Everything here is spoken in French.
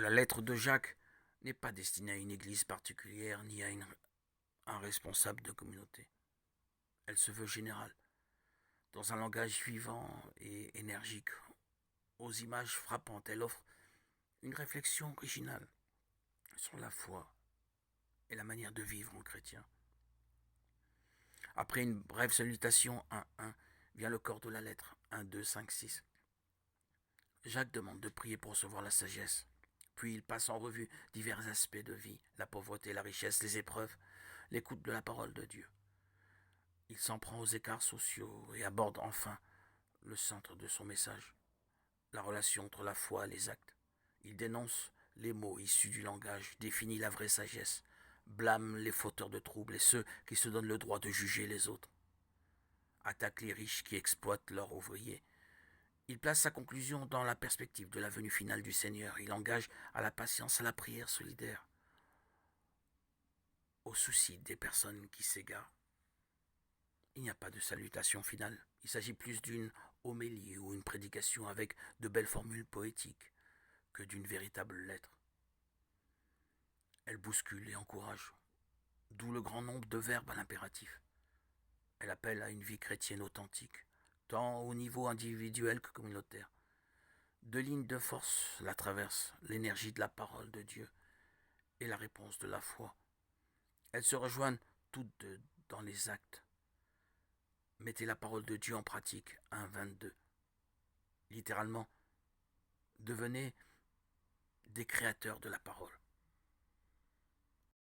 La lettre de Jacques n'est pas destinée à une église particulière ni à un responsable de communauté. Elle se veut générale, dans un langage vivant et énergique, aux images frappantes. Elle offre une réflexion originale sur la foi et la manière de vivre en chrétien. Après une brève salutation 1-1, vient le corps de la lettre 1-2-5-6. Jacques demande de prier pour recevoir la sagesse. Puis il passe en revue divers aspects de vie, la pauvreté, la richesse, les épreuves, l'écoute de la parole de Dieu. Il s'en prend aux écarts sociaux et aborde enfin le centre de son message, la relation entre la foi et les actes. Il dénonce les mots issus du langage, définit la vraie sagesse, blâme les fauteurs de troubles et ceux qui se donnent le droit de juger les autres, attaque les riches qui exploitent leurs ouvriers. Il place sa conclusion dans la perspective de la venue finale du Seigneur. Il engage à la patience, à la prière solidaire, au souci des personnes qui s'égarent. Il n'y a pas de salutation finale. Il s'agit plus d'une homélie ou une prédication avec de belles formules poétiques que d'une véritable lettre. Elle bouscule et encourage, d'où le grand nombre de verbes à l'impératif. Elle appelle à une vie chrétienne authentique, tant au niveau individuel que communautaire. Deux lignes de force la traversent, l'énergie de la parole de Dieu et la réponse de la foi. Elles se rejoignent toutes deux dans les actes. Mettez la parole de Dieu en pratique. 1-22. Littéralement, devenez des créateurs de la parole.